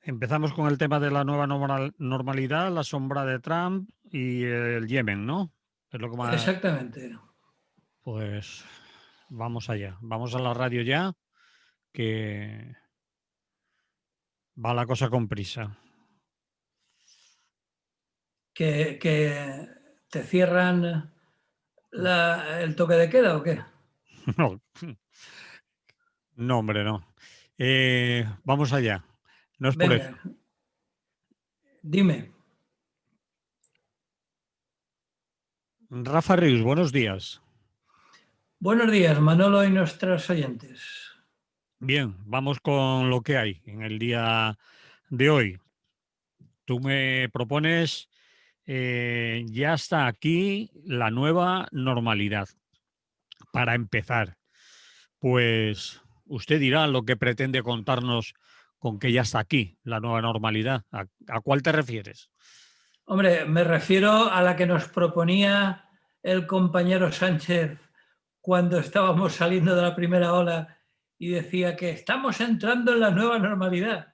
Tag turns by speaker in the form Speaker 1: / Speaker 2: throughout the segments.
Speaker 1: Empezamos con el tema de la nueva normalidad, la sombra de Trump y el Yemen, ¿no? Es lo que más...
Speaker 2: Exactamente.
Speaker 1: Pues vamos allá. Vamos a la radio ya, que va la cosa con prisa.
Speaker 2: ¿Que te cierran el toque de queda o qué?
Speaker 1: No, no, hombre, no. Vamos allá. No es por eso.
Speaker 2: Venga, dime.
Speaker 1: Rafa Rius, buenos días.
Speaker 2: Buenos días, Manolo y nuestros oyentes.
Speaker 1: Bien, vamos con lo que hay en el día de hoy. Tú me propones, ya está aquí la nueva normalidad. Para empezar, pues usted dirá lo que pretende contarnos con que ya está aquí la nueva normalidad. ¿A cuál te refieres?
Speaker 2: Hombre, me refiero a la que nos proponía el compañero Sánchez cuando estábamos saliendo de la primera ola y decía que estamos entrando en la nueva normalidad.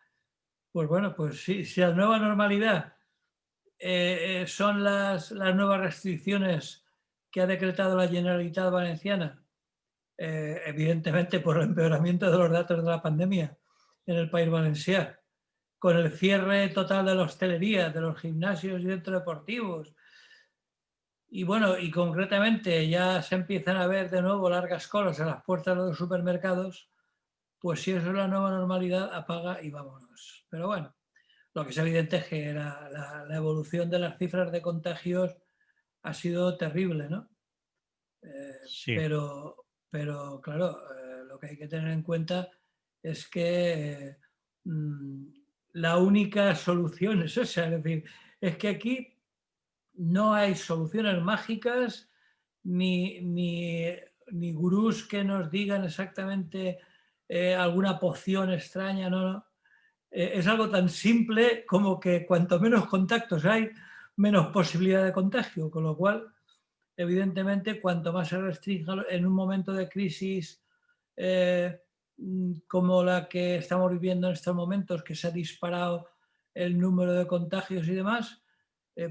Speaker 2: Pues bueno, pues sí, si la nueva normalidad son las nuevas restricciones que ha decretado la Generalitat Valenciana, evidentemente por el empeoramiento de los datos de la pandemia en el País Valenciano, con el cierre total de la hostelería, de los gimnasios y centros deportivos. Y bueno, y concretamente ya se empiezan a ver de nuevo largas colas en las puertas de los supermercados, pues si eso es la nueva normalidad, apaga y vámonos. Pero bueno, lo que es evidente es que la evolución de las cifras de contagios ha sido terrible, ¿no?
Speaker 1: Sí,
Speaker 2: Pero claro, lo que hay que tener en cuenta es que mm, la única solución es esa, es decir, es que aquí no hay soluciones mágicas ni gurús que nos digan exactamente alguna poción extraña, no, no. Es algo tan simple como que cuanto menos contactos hay, menos posibilidad de contagio, con lo cual, evidentemente, cuanto más se restrinja en un momento de crisis eh, como la que estamos viviendo en estos momentos, que se ha disparado el número de contagios y demás,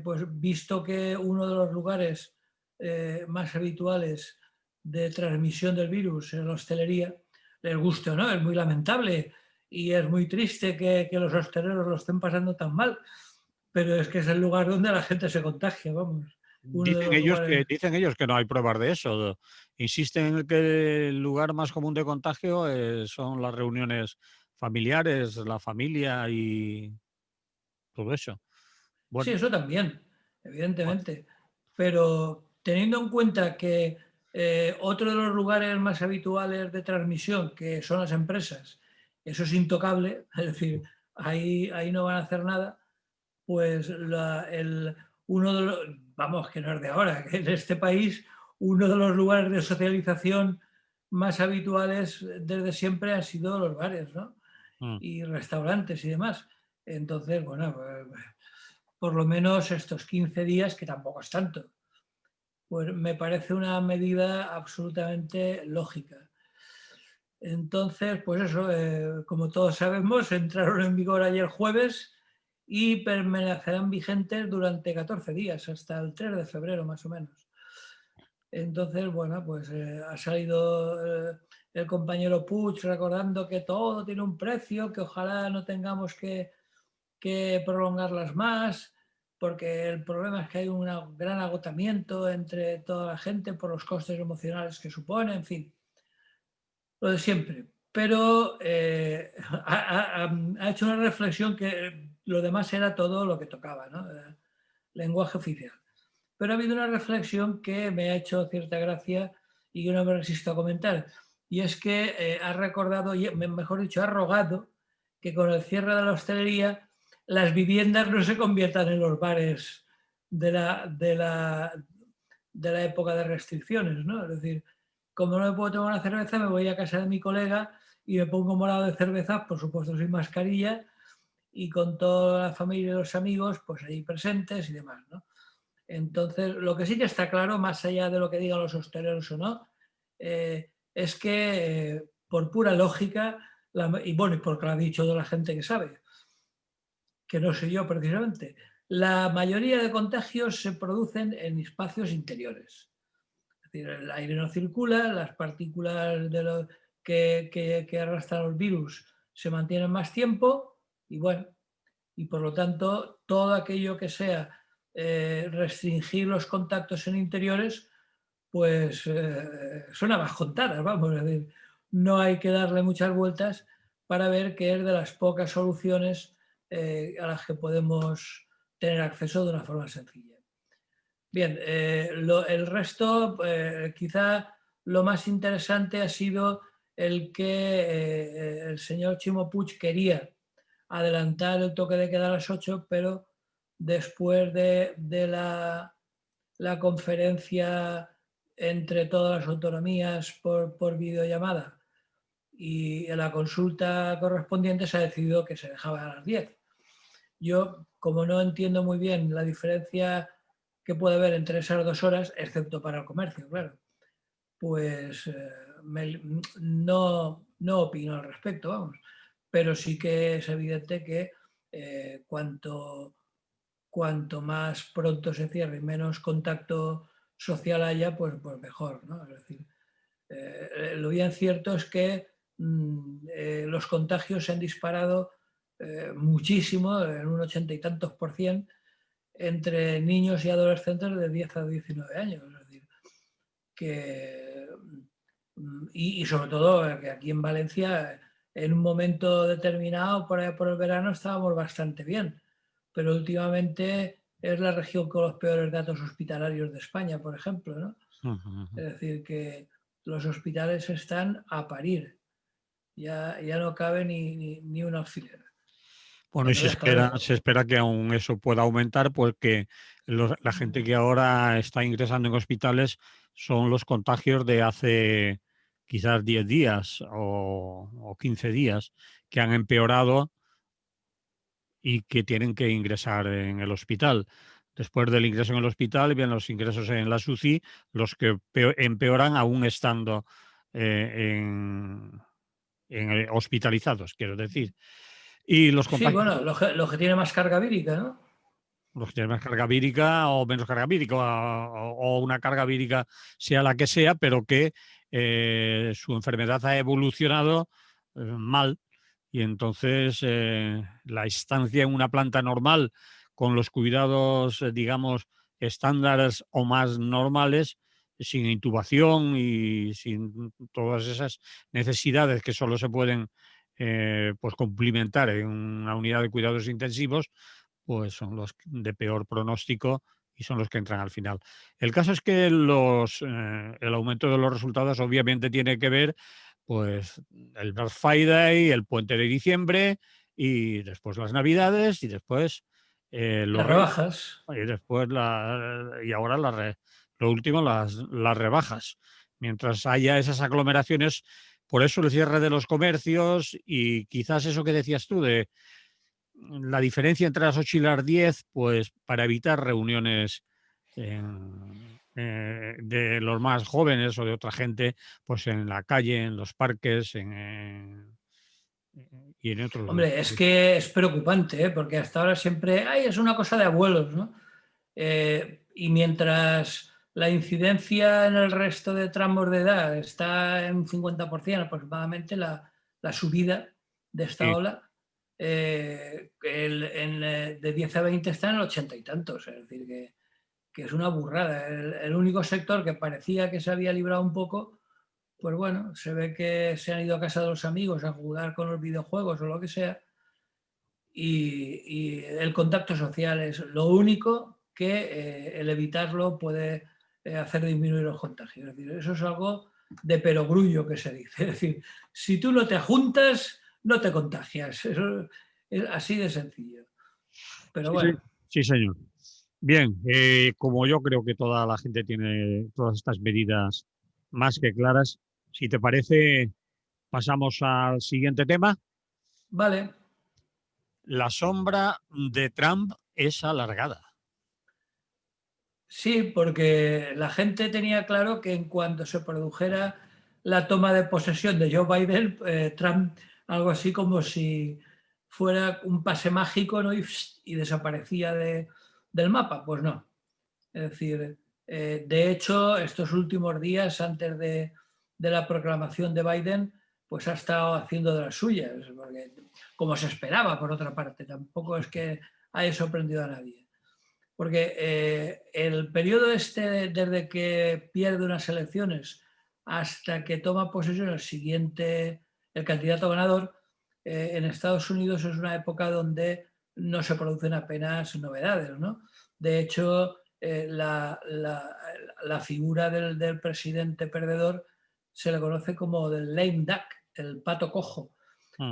Speaker 2: pues visto que uno de los lugares más habituales de transmisión del virus es la hostelería, les guste o no, es muy lamentable y es muy triste que los hosteleros lo estén pasando tan mal, pero es que es el lugar donde la gente se contagia, vamos. Uno de los lugares.
Speaker 1: dicen ellos que no hay pruebas de eso. Insisten en que el lugar más común de contagio son las reuniones familiares, la familia y todo eso.
Speaker 2: Sí,
Speaker 1: Bueno,
Speaker 2: eso también,
Speaker 1: bueno,
Speaker 2: evidentemente. Pero teniendo en cuenta que otro de los lugares más habituales de transmisión, que son las empresas, eso es intocable, es decir, ahí no van a hacer nada, pues uno de los, vamos, que no es de ahora, que en este país uno de los lugares de socialización más habituales desde siempre han sido los bares, ¿no?
Speaker 1: mm,
Speaker 2: Y restaurantes y demás. Entonces, bueno, por lo menos estos 15 días, que tampoco es tanto, pues me parece una medida absolutamente lógica. Entonces, pues eso, como todos sabemos, entraron en vigor ayer jueves y permanecerán vigentes durante 14 días, hasta el 3 de febrero más o menos. Entonces, bueno, pues ha salido el compañero Puig recordando que todo tiene un precio, que ojalá no tengamos que prolongarlas más, porque el problema es que hay un gran agotamiento entre toda la gente por los costes emocionales que supone, en fin, lo de siempre. Pero ha hecho una reflexión que lo demás era todo lo que tocaba, ¿no? Lenguaje oficial. Pero ha habido una reflexión que me ha hecho cierta gracia y que no me resisto a comentar. Y es que ha recordado, mejor dicho, ha rogado que con el cierre de la hostelería las viviendas no se conviertan en los bares de la época de restricciones, ¿no? Es decir, como no me puedo tomar una cerveza, me voy a casa de mi colega y me pongo morado de cerveza, por supuesto sin mascarilla, y con toda la familia y los amigos, pues ahí presentes y demás, ¿no? Entonces, lo que sí que está claro, más allá de lo que digan los hosteleros o no, es que por pura lógica, y bueno, y porque lo ha dicho toda la gente que sabe, que no sé yo precisamente. La mayoría de contagios se producen en espacios interiores. Es decir, el aire no circula, las partículas que arrastran los virus se mantienen más tiempo y bueno, y por lo tanto todo aquello que sea restringir los contactos en interiores, pues son habas contadas, vamos, es decir, no hay que darle muchas vueltas para ver que es de las pocas soluciones a las que podemos tener acceso de una forma sencilla. Bien, el resto, quizá lo más interesante ha sido el que el señor Chimo Puig quería adelantar el toque de queda a las 8, pero después de la conferencia entre todas las autonomías por videollamada y en la consulta correspondiente se ha decidido que se dejaba a las 10. Yo, como no entiendo muy bien la diferencia que puede haber entre esas 2 horas, excepto para el comercio, claro, pues no opino al respecto, vamos. Pero sí que es evidente que cuanto más pronto se cierre y menos contacto social haya, pues mejor, ¿no? Es decir, lo bien cierto es que los contagios se han disparado muchísimo, en un 80 y tantos por cien, entre niños y adolescentes de 10 a 19 años. Es decir, que, y sobre todo que aquí en Valencia, en un momento determinado, por el verano, estábamos bastante bien, pero últimamente es la región con los peores datos hospitalarios de España, por ejemplo, ¿no? Es decir, que los hospitales están a parir, ya no cabe ni un alfiler.
Speaker 1: Bueno, y
Speaker 2: Entonces, claro,
Speaker 1: se espera que aún eso pueda aumentar porque la gente que ahora está ingresando en hospitales son los contagios de hace quizás 10 días o 15 días que han empeorado y que tienen que ingresar en el hospital. Después del ingreso en el hospital vienen los ingresos en la SUCI, los que empeoran aún estando hospitalizados, quiero decir. Y los
Speaker 2: sí,
Speaker 1: contagios,
Speaker 2: bueno, lo que tiene más carga vírica, ¿no?
Speaker 1: los que tienen más carga vírica o menos carga vírica, o una carga vírica sea la que sea, pero que su enfermedad ha evolucionado mal y entonces la estancia en una planta normal con los cuidados, digamos, estándares o más normales, sin intubación y sin todas esas necesidades que solo se pueden pues cumplimentar en una unidad de cuidados intensivos, pues son los de peor pronóstico y son los que entran al final. El caso es que el aumento de los resultados obviamente tiene que ver pues el Black Friday, el puente de diciembre y después las Navidades y después los
Speaker 2: Las
Speaker 1: Reyes
Speaker 2: rebajas.
Speaker 1: y después y ahora lo último, las rebajas. Mientras haya esas aglomeraciones, por eso el cierre de los comercios y quizás eso que decías tú de la diferencia entre las 8 y las 10, pues para evitar reuniones de los más jóvenes o de otra gente, pues en la calle, en los parques y en otros
Speaker 2: Hombre, es
Speaker 1: lugares.
Speaker 2: que es preocupante, ¿eh? Porque hasta ahora siempre, ay, es una cosa de abuelos, ¿no? Y mientras la incidencia en el resto de tramos de edad está en un 50% aproximadamente, la subida de esta
Speaker 1: Sí,
Speaker 2: ola, de 10 a 20 está en el 80 y tantos, es decir, que es una burrada. El único sector que parecía que se había librado un poco, pues bueno, se ve que se han ido a casa de los amigos a jugar con los videojuegos o lo que sea, y el contacto social es lo único que el evitarlo puede hacer disminuir los contagios. Es decir, eso es algo de perogrullo que se dice. Es decir, si tú no te juntas, no te contagias. Eso es así de sencillo. Pero
Speaker 1: sí, sí,
Speaker 2: bueno,
Speaker 1: sí, señor. Bien, como yo creo que toda la gente tiene todas estas medidas más que claras, si te parece, pasamos al siguiente tema.
Speaker 2: vale.
Speaker 1: La sombra de Trump es alargada.
Speaker 2: Sí, porque la gente tenía claro que en cuanto se produjera la toma de posesión de Joe Biden, Trump, algo así como si fuera un pase mágico, ¿no? y desaparecía del mapa. Pues no. Es decir, de hecho, estos últimos días, antes de la proclamación de Biden, pues ha estado haciendo de las suyas, porque, como se esperaba, por otra parte, tampoco es que haya sorprendido a nadie. Porque el periodo este, desde que pierde unas elecciones hasta que toma posesión el siguiente, el candidato ganador, en Estados Unidos es una época donde no se producen apenas novedades, ¿no? De hecho, la figura del presidente perdedor se le conoce como del lame duck, el pato cojo,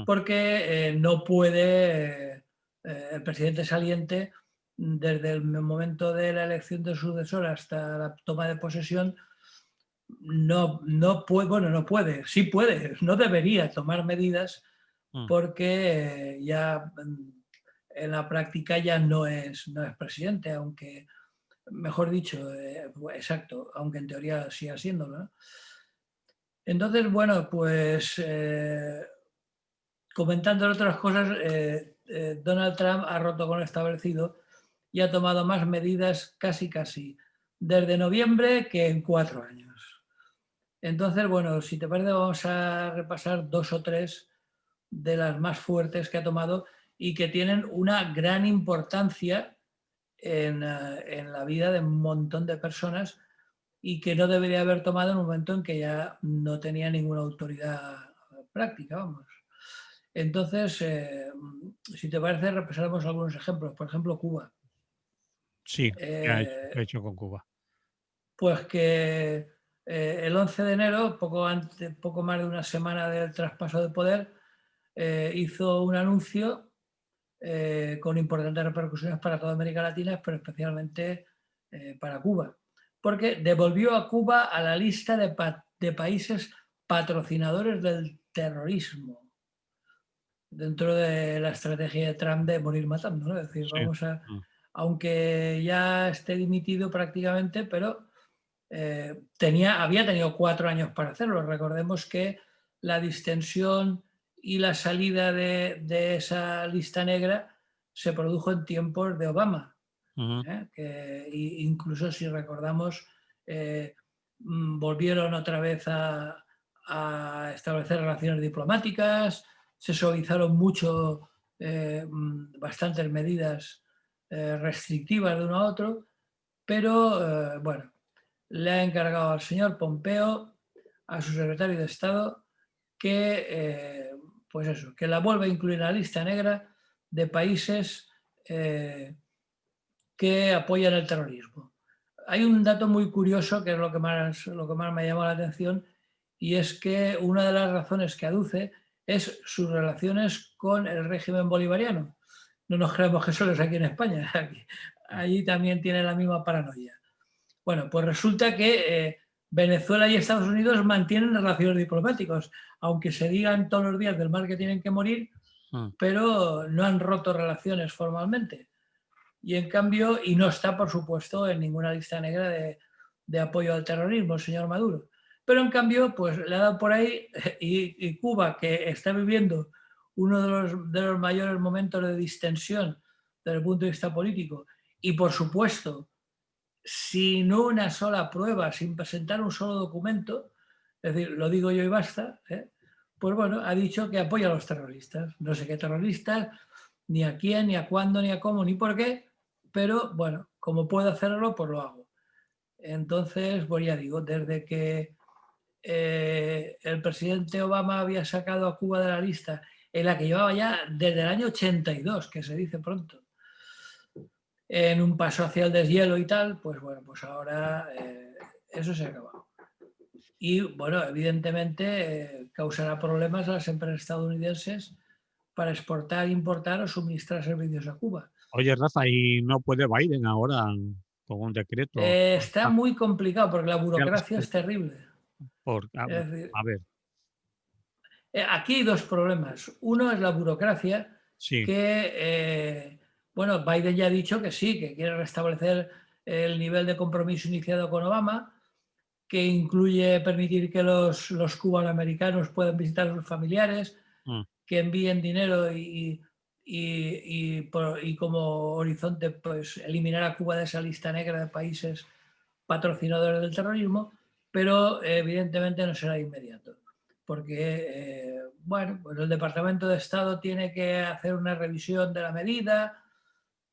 Speaker 2: porque no puede el presidente saliente, desde el momento de la elección del sucesor hasta la toma de posesión, no puede, bueno, no puede, sí puede, no debería tomar medidas porque ya en la práctica ya no es presidente, aunque, mejor dicho, exacto, aunque en teoría siga siéndolo, ¿no? Entonces, bueno, pues comentando otras cosas, Donald Trump ha roto con lo establecido y ha tomado más medidas casi desde noviembre que en 4 años. Entonces, bueno, si te parece, vamos a repasar 2 o 3 de las más fuertes que ha tomado y que tienen una gran importancia en la vida de un montón de personas y que no debería haber tomado en un momento en que ya no tenía ninguna autoridad práctica, vamos. Entonces, si te parece, repasaremos algunos ejemplos. Por ejemplo, Cuba.
Speaker 1: Sí, ¿qué ha hecho con Cuba?
Speaker 2: Pues que el 11 de enero, poco más de una semana del traspaso de poder, hizo un anuncio con importantes repercusiones para toda América Latina, pero especialmente para Cuba, porque devolvió a Cuba a la lista de países patrocinadores del terrorismo, dentro de la estrategia de Trump de morir matando, ¿no? Es decir,
Speaker 1: Sí.
Speaker 2: vamos a, aunque ya esté dimitido prácticamente, pero había tenido 4 años para hacerlo. Recordemos que la distensión y la salida de esa lista negra se produjo en tiempos de Obama, que incluso, si recordamos, volvieron otra vez a establecer relaciones diplomáticas, se suavizaron mucho bastantes medidas restrictivas de uno a otro, pero bueno, le ha encargado al señor Pompeo, a su secretario de Estado, que, pues eso, que la vuelva a incluir en la lista negra de países que apoyan el terrorismo. Hay un dato muy curioso que es lo que más me ha llamado la atención, y es que una de las razones que aduce es sus relaciones con el régimen bolivariano. No nos creemos que solo es aquí en España, allí también tiene la misma paranoia. Bueno, pues resulta que Venezuela y Estados Unidos mantienen relaciones diplomáticas, aunque se digan todos los días del mal que tienen que morir, pero no han roto relaciones formalmente. Y en cambio, y no está, por supuesto, en ninguna lista negra de apoyo al terrorismo el señor Maduro. Pero en cambio, pues le ha dado por ahí, y Cuba, que está viviendo uno de los mayores momentos de distensión desde el punto de vista político, y por supuesto, sin una sola prueba, sin presentar un solo documento, es decir, lo digo yo y basta, pues bueno, ha dicho que apoya a los terroristas. No sé qué terroristas, ni a quién, ni a cuándo, ni a cómo, ni por qué, pero bueno, como puedo hacerlo, pues lo hago. Entonces, pues ya digo, desde que el presidente Obama había sacado a Cuba de la lista, en la que llevaba ya desde el año 82, que se dice pronto, en un paso hacia el deshielo y tal, pues bueno, pues ahora eso se ha acabado. Y bueno, evidentemente causará problemas a las empresas estadounidenses para exportar, importar o suministrar servicios a Cuba.
Speaker 1: Oye, Rafa, ¿y no puede Biden ahora con un decreto?
Speaker 2: Está muy complicado porque la burocracia es terrible. Es decir,
Speaker 1: A ver,
Speaker 2: aquí hay 2 problemas. Uno es la burocracia,
Speaker 1: sí.
Speaker 2: que, bueno, Biden ya ha dicho que sí, que quiere restablecer el nivel de compromiso iniciado con Obama, que incluye permitir que los cubanoamericanos puedan visitar a sus familiares, que envíen dinero y como horizonte, pues eliminar a Cuba de esa lista negra de países patrocinadores del terrorismo, pero evidentemente no será inmediato, porque bueno, pues el Departamento de Estado tiene que hacer una revisión de la medida,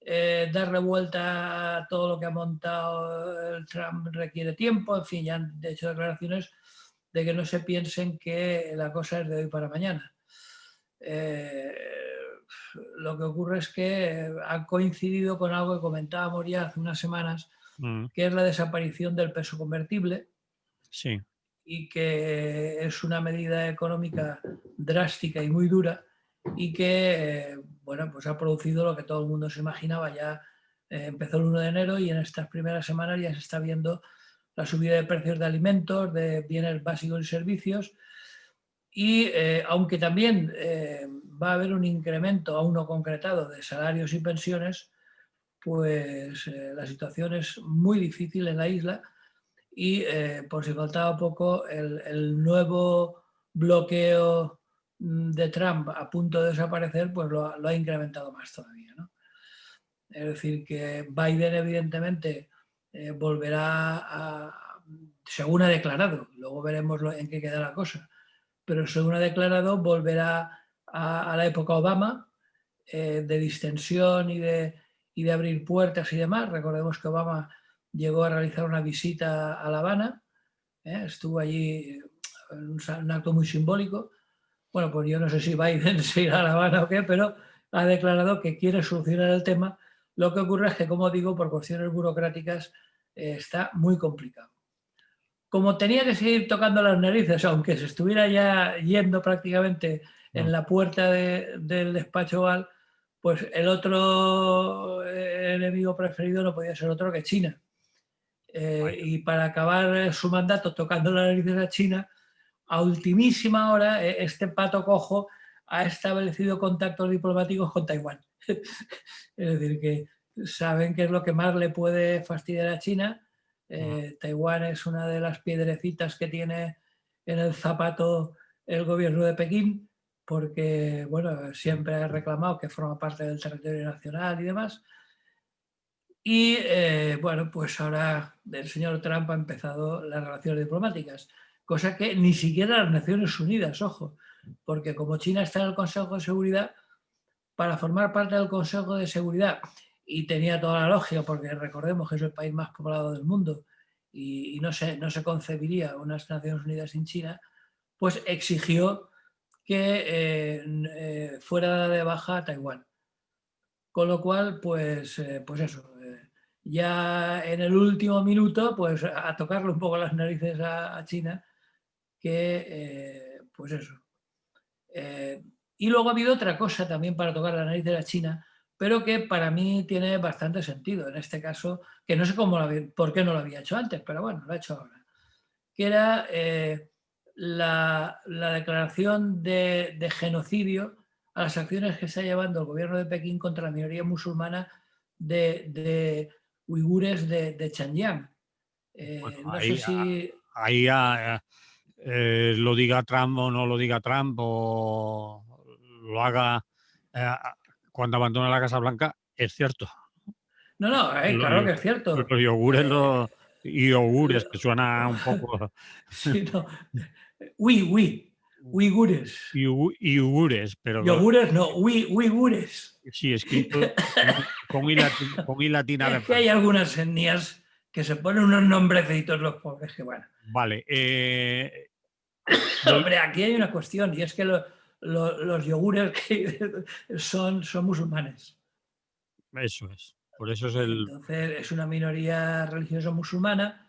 Speaker 2: darle vuelta a todo lo que ha montado el Trump requiere tiempo, en fin, ya han hecho declaraciones de que no se piensen que la cosa es de hoy para mañana. Lo que ocurre es que ha coincidido con algo que comentábamos ya hace unas semanas, que es la desaparición del peso convertible,
Speaker 1: Sí.
Speaker 2: y que es una medida económica drástica y muy dura y que bueno, pues ha producido lo que todo el mundo se imaginaba. Ya empezó el 1 de enero y en estas primeras semanas ya se está viendo la subida de precios de alimentos, de bienes básicos y servicios, y aunque también va a haber un incremento aún no concretado de salarios y pensiones, pues la situación es muy difícil en la isla. Y por si faltaba poco, el nuevo bloqueo de Trump a punto de desaparecer, pues lo ha incrementado más todavía, ¿no? Es decir, que Biden evidentemente volverá según ha declarado, luego veremos en qué queda la cosa, pero según ha declarado volverá a la época Obama, de distensión y de abrir puertas y demás. Recordemos que Obama llegó a realizar una visita a La Habana, estuvo allí en un acto muy simbólico. Bueno, pues yo no sé si Biden se irá a La Habana o qué, pero ha declarado que quiere solucionar el tema. Lo que ocurre es que, como digo, por cuestiones burocráticas está muy complicado. Como tenía que seguir tocando las narices, aunque se estuviera ya yendo prácticamente en la puerta del despacho Oval, pues el otro enemigo preferido no podía ser otro que China. Y para acabar su mandato tocando las narices a China, a ultimísima hora, este pato cojo ha establecido contactos diplomáticos con Taiwán. Es decir, que saben qué es lo que más le puede fastidiar a China. Taiwán es una de las piedrecitas que tiene en el zapato el gobierno de Pekín, porque bueno, siempre ha reclamado que forma parte del territorio nacional y demás. Y bueno, pues ahora el señor Trump ha empezado las relaciones diplomáticas, cosa que ni siquiera las Naciones Unidas, ojo, porque como China está en el Consejo de Seguridad, para formar parte del Consejo de Seguridad, y tenía toda la lógica, porque recordemos que es el país más poblado del mundo y no se concebiría unas Naciones Unidas sin China, pues exigió que fuera de baja a Taiwán. Con lo cual, pues eso, ya en el último minuto, pues a tocarle un poco las narices a China, que pues eso. Y luego ha habido otra cosa también para tocar la nariz de la China, pero que para mí tiene bastante sentido. En este caso, que no sé por qué no lo había hecho antes, pero bueno, lo ha hecho ahora. Que era la declaración de genocidio a las acciones que está llevando el gobierno de Pekín contra la minoría musulmana de uigures de Xinjiang.
Speaker 1: Bueno,
Speaker 2: No sé si...
Speaker 1: ahí lo diga Trump o no lo diga Trump o lo haga eh, cuando abandone la Casa Blanca, es cierto.
Speaker 2: No, no, claro que es cierto.
Speaker 1: Los yogures, y yogures, que suena un poco...
Speaker 2: Sí, no. Uigures.
Speaker 1: Yogures, pero
Speaker 2: Yogures no, uigures.
Speaker 1: sí, escrito con I latina de
Speaker 2: Es que hay
Speaker 1: Francia.
Speaker 2: algunas etnias que se ponen unos nombrecitos los pobres que bueno.
Speaker 1: Vale.
Speaker 2: Hombre, aquí hay una cuestión y es que los yogures son musulmanes.
Speaker 1: Eso es. Por eso es el...
Speaker 2: Entonces es una minoría religiosa musulmana,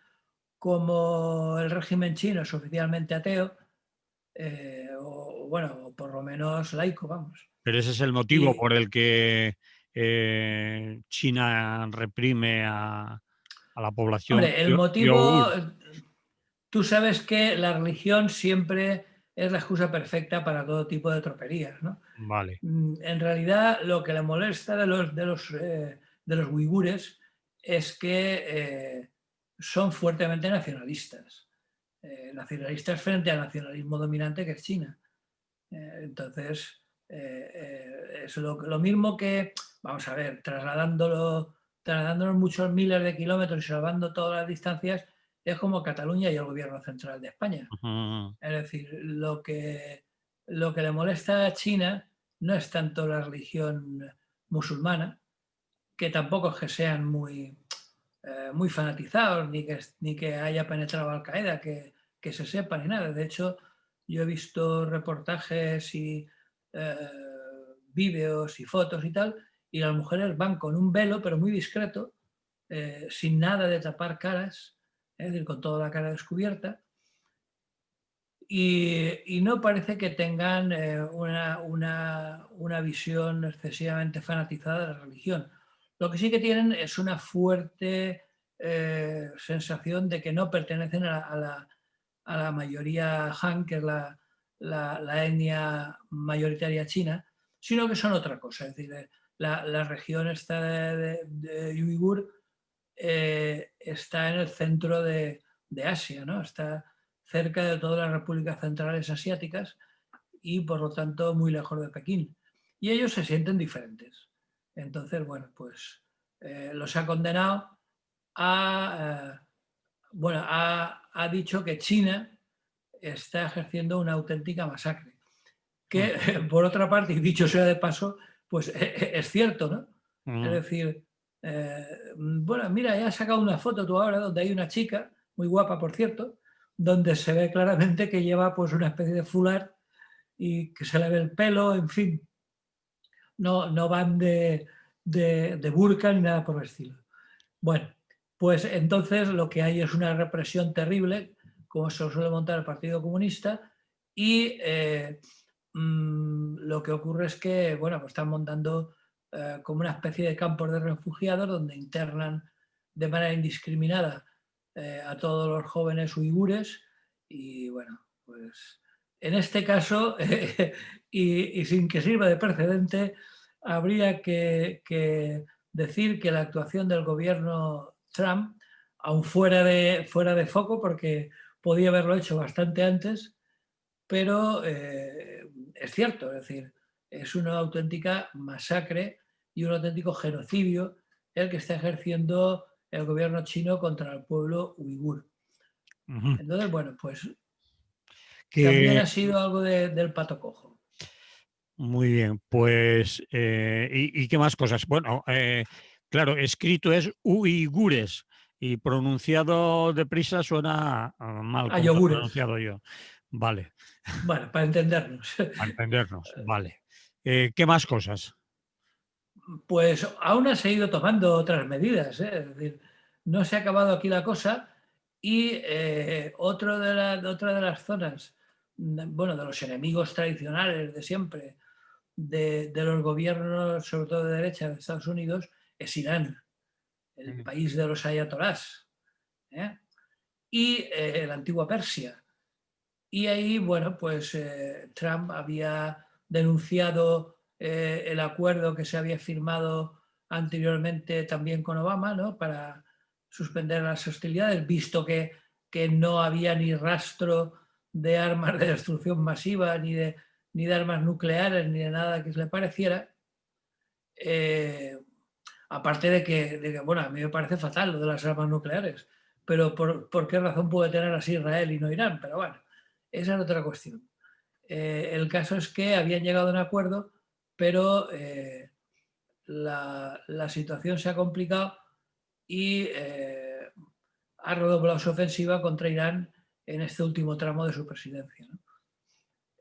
Speaker 2: como el régimen chino es oficialmente ateo, o bueno, por lo menos laico, vamos.
Speaker 1: Pero ese es el motivo
Speaker 2: Y,
Speaker 1: por el que China reprime a la población
Speaker 2: hombre, el motivo,
Speaker 1: yogur.
Speaker 2: tú sabes que la religión siempre es la excusa perfecta para todo tipo de troperías, ¿no?
Speaker 1: Vale.
Speaker 2: En realidad, lo que le molesta de los uigures es que son fuertemente nacionalistas. Nacionalistas frente al nacionalismo dominante que es China. Entonces, Es lo mismo que, vamos a ver, trasladándonos muchos miles de kilómetros y salvando todas las distancias, es como Cataluña y el gobierno central de España.
Speaker 1: Ujú.
Speaker 2: Es decir, lo que le molesta a China no es tanto la religión musulmana, que tampoco es que sean muy fanatizados, ni que haya penetrado Al Qaeda, que se sepa ni nada. De hecho, yo he visto reportajes y eh, vídeos y fotos y tal, y las mujeres van con un velo, pero muy discreto, sin nada de tapar caras, es decir, con toda la cara descubierta, y no parece que tengan una visión excesivamente fanatizada de la religión. Lo que sí que tienen es una fuerte sensación de que no pertenecen a la mayoría Han, que es la etnia mayoritaria china, sino que son otra cosa. Es decir, la región esta de Uigur está en el centro de Asia, ¿no? Está cerca de todas las repúblicas centrales asiáticas y por lo tanto muy lejos de Pekín. Y ellos se sienten diferentes. Entonces, bueno, pues los ha condenado a, bueno, ha dicho que China está ejerciendo una auténtica masacre. Que, por otra parte, y dicho sea de paso, pues es cierto, ¿no? Es
Speaker 1: Ujú.
Speaker 2: decir, bueno, mira, ya has sacado una foto tú ahora donde hay una chica, muy guapa por cierto, donde se ve claramente que lleva pues una especie de fular y que se le ve el pelo, en fin, no van de burka ni nada por el estilo. Bueno, pues entonces lo que hay es una represión terrible, como se lo suele montar el Partido Comunista, y lo que ocurre es que, bueno, pues están montando como una especie de campos de refugiados donde internan de manera indiscriminada a todos los jóvenes uigures y, bueno, pues en este caso, y sin que sirva de precedente, habría que decir que la actuación del gobierno Trump, aún fuera de foco, porque podía haberlo hecho bastante antes, pero es cierto, es decir, es una auténtica masacre y un auténtico genocidio el que está ejerciendo el gobierno chino contra el pueblo uigur.
Speaker 1: Ujú.
Speaker 2: Entonces, bueno, pues también
Speaker 1: Que
Speaker 2: ha sido algo del pato cojo.
Speaker 1: muy bien, pues y qué más cosas? Bueno, claro, escrito es uigures y pronunciado deprisa suena mal,
Speaker 2: A
Speaker 1: como lo he
Speaker 2: yogures.
Speaker 1: pronunciado yo. Vale,
Speaker 2: Bueno, para entendernos.
Speaker 1: para entendernos, vale. ¿Qué más cosas?
Speaker 2: Pues aún ha seguido tomando otras medidas, ¿eh? Es decir, no se ha acabado aquí la cosa y otra de las zonas, bueno, de los enemigos tradicionales de siempre, de los gobiernos, sobre todo de derecha de Estados Unidos, es Irán, el
Speaker 1: Mm.
Speaker 2: país de los ayatolás, ¿eh? Y la antigua Persia. Y ahí, bueno, pues Trump había denunciado el acuerdo que se había firmado anteriormente también con Obama, ¿no? Para suspender las hostilidades, visto que no había ni rastro de armas de destrucción masiva, ni de armas nucleares, ni de nada que se le pareciera. Eh, Aparte bueno, a mí me parece fatal lo de las armas nucleares, pero ¿por qué razón puede tener así Israel y no Irán? Pero bueno, esa es otra cuestión. El caso es que habían llegado a un acuerdo, pero la situación se ha complicado y ha redoblado su ofensiva contra Irán en este último tramo de su presidencia, ¿no?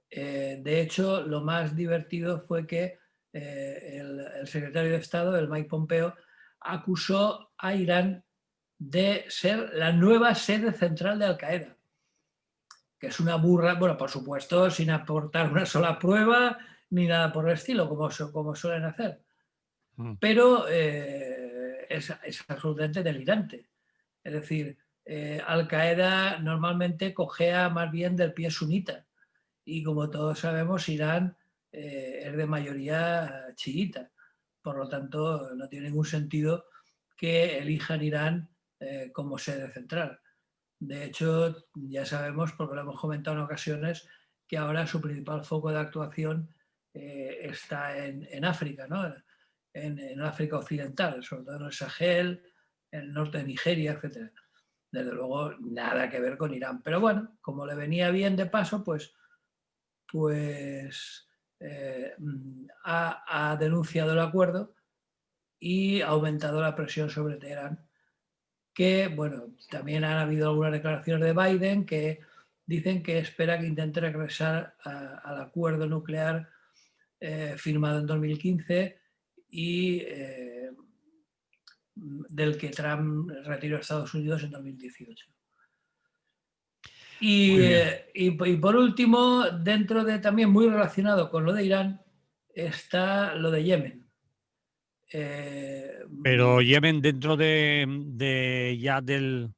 Speaker 2: De hecho, lo más divertido fue que el secretario de Estado, el Mike Pompeo, acusó a Irán de ser la nueva sede central de Al Qaeda, que es una burra, bueno, por supuesto, sin aportar una sola prueba ni nada por el estilo, como suelen hacer.
Speaker 1: Mm.
Speaker 2: Pero es absolutamente delirante. Es decir, Al Qaeda normalmente cojea más bien del pie sunita y como todos sabemos, Irán es de mayoría chiita. Por lo tanto, no tiene ningún sentido que elijan Irán como sede central. De hecho, ya sabemos, porque lo hemos comentado en ocasiones, que ahora su principal foco de actuación está en África, ¿no? En África Occidental, sobre todo en el Sahel, en el norte de Nigeria, etc. Desde luego, nada que ver con Irán. Pero bueno, como le venía bien de paso, pues ha denunciado el acuerdo y ha aumentado la presión sobre Teherán, que, bueno, también han habido algunas declaraciones de Biden que dicen que espera que intente regresar al acuerdo nuclear firmado en 2015 y del que Trump retiró a Estados Unidos en 2018.
Speaker 1: Muy bien.
Speaker 2: Y por último, dentro de también muy relacionado con lo de Irán, está lo de Yemen.
Speaker 1: Pero Yemen dentro de ya de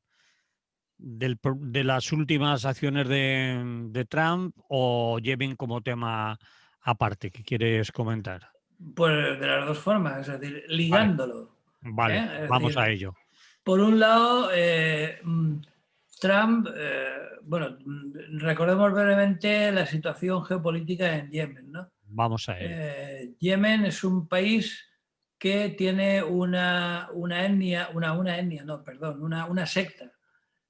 Speaker 1: las últimas acciones de Trump, o Yemen como tema aparte que quieres comentar.
Speaker 2: Pues de las dos formas, es decir,
Speaker 1: Vale,
Speaker 2: ligándolo.
Speaker 1: vale,
Speaker 2: Es
Speaker 1: vamos a
Speaker 2: decir,
Speaker 1: ello.
Speaker 2: por un lado, Trump, bueno, recordemos brevemente la situación geopolítica en Yemen, ¿no?
Speaker 1: Vamos a ello.
Speaker 2: Yemen es un país que tiene una etnia, no, perdón, una secta